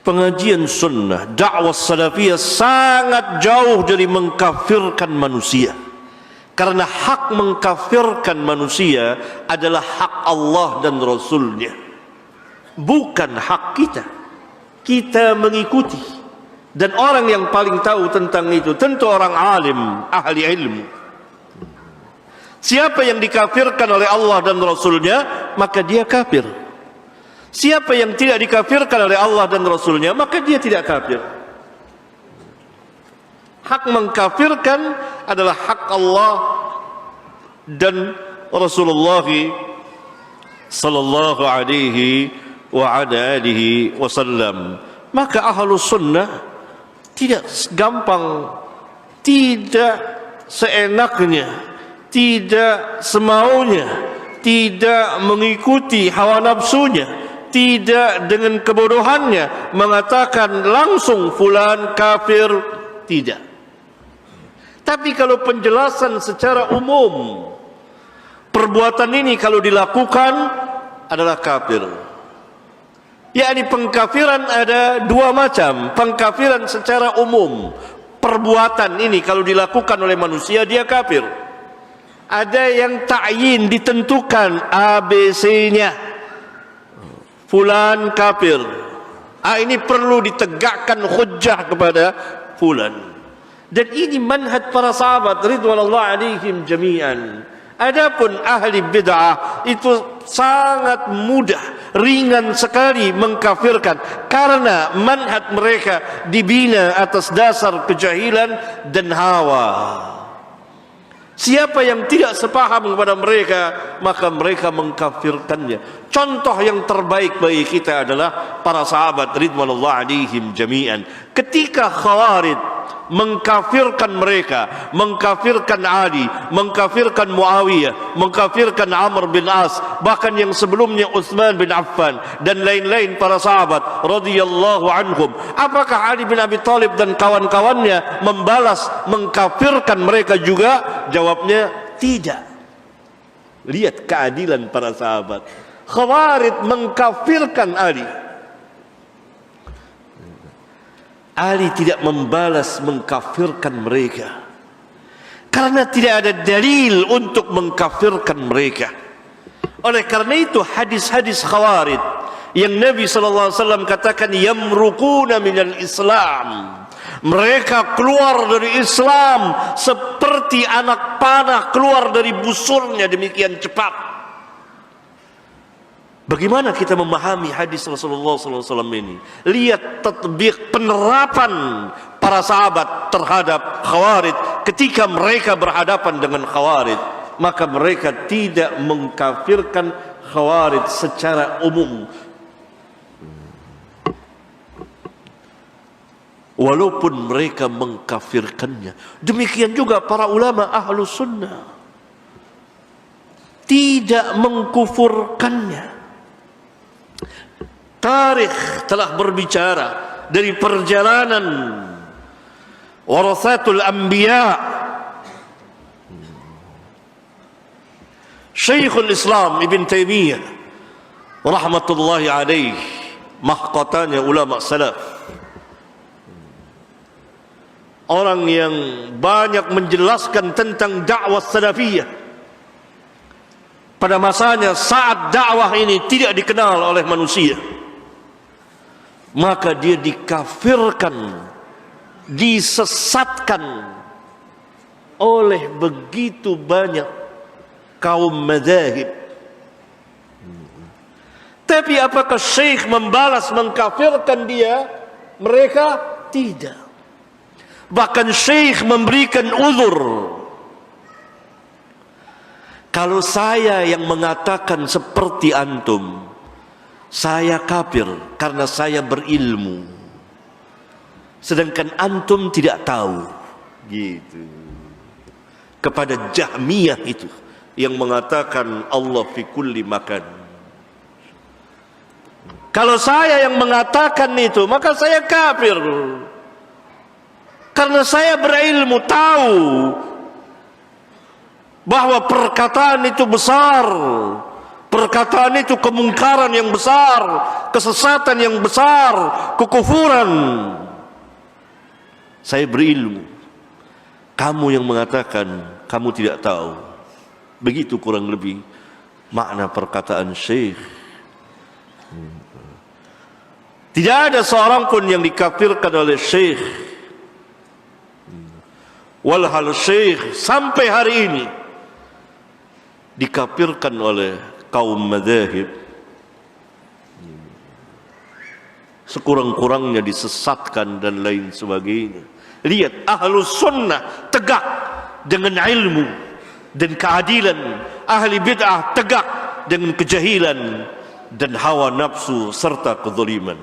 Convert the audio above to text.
pengajian sunnah, dakwah salafiyah sangat jauh dari mengkafirkan manusia. Karena hak mengkafirkan manusia adalah hak Allah dan Rasulnya, bukan hak kita. Kita mengikuti, dan orang yang paling tahu tentang itu tentu orang alim, ahli ilmu. Siapa yang dikafirkan oleh Allah dan Rasulnya, maka dia kafir. Siapa yang tidak dikafirkan oleh Allah dan Rasulnya, maka dia tidak kafir. Hak mengkafirkan adalah hak Allah dan Rasulullah sallallahu alaihi wa ala alihi wasallam. Maka ahlus sunnah tidak gampang, tidak seenaknya, tidak semaunya, tidak mengikuti hawa nafsunya, tidak dengan kebodohannya mengatakan langsung fulan kafir, tidak. Tapi kalau penjelasan secara umum, perbuatan ini kalau dilakukan adalah kafir. Yakni pengkafiran ada dua macam. Pengkafiran secara umum, perbuatan ini kalau dilakukan oleh manusia dia kafir. Ada yang ta'yin, ditentukan ABC-nya, fulan kafir. Ini perlu ditegakkan hujjah kepada fulan. Dan ini manhaj para sahabat ridwanullah alaihim jami'an. Adapun ahli bid'ah itu sangat mudah, ringan sekali mengkafirkan, karena manhaj mereka dibina atas dasar kejahilan dan hawa. Siapa yang tidak sepaham kepada mereka, maka mereka mengkafirkannya. Contoh yang terbaik bagi kita adalah para sahabat ridwanullah alaihim jami'an. Ketika Khawarij mengkafirkan mereka, mengkafirkan Ali, mengkafirkan Muawiyah, mengkafirkan Amr bin As, bahkan yang sebelumnya Utsman bin Affan dan lain-lain para sahabat radhiyallahu anhum, apakah Ali bin Abi Thalib dan kawan-kawannya membalas mengkafirkan mereka juga? Jawabnya tidak. Lihat keadilan para sahabat. Khawarij mengkafirkan Ali, Ali tidak membalas mengkafirkan mereka, karena tidak ada dalil untuk mengkafirkan mereka. Oleh karena itu hadis-hadis Khawarij yang Nabi SAW katakan yamruquna minal Islam, mereka keluar dari Islam seperti anak panah keluar dari busurnya, demikian cepat. Bagaimana kita memahami hadis Rasulullah SAW ini? Lihat tatbik, penerapan para sahabat terhadap Khawarij ketika mereka berhadapan dengan Khawarij. Maka mereka tidak mengkafirkan Khawarij secara umum, walaupun mereka mengkafirkannya. Demikian juga para ulama Ahlus Sunnah tidak mengkufurkannya. Tarikh telah berbicara dari perjalanan warasatul anbiya. Syekhul Islam Ibn Taimiyah rahmatullahi alaih, mahkotanya ulama salaf, orang yang banyak menjelaskan tentang dakwah salafiyah pada masanya saat dakwah ini tidak dikenal oleh manusia. Maka dia dikafirkan, disesatkan oleh begitu banyak kaum madzhab. Tapi apakah Syekh membalas mengkafirkan dia? Mereka tidak. Bahkan Syekh memberikan uzur. Kalau saya yang mengatakan seperti antum, saya kafir karena saya berilmu, sedangkan antum tidak tahu, gitu. Kepada Jahmiyah itu yang mengatakan Allah fi kulli makan. Kalau saya yang mengatakan itu, maka saya kafir karena saya berilmu, tahu bahwa perkataan itu besar, Perkataan itu kemungkaran yang besar, kesesatan yang besar, kekufuran. Saya berilmu, kamu yang mengatakan kamu tidak tahu. Begitu kurang lebih makna perkataan Syekh. Tidak ada seorang pun yang dikafirkan oleh Syekh. Walhal Syekh sampai hari ini dikafirkan oleh kaum madzhab, sekurang-kurangnya disesatkan dan lain sebagainya. Lihat, ahlus sunnah tegak dengan ilmu dan keadilan, ahli bid'ah tegak dengan kejahilan dan hawa nafsu serta kezaliman.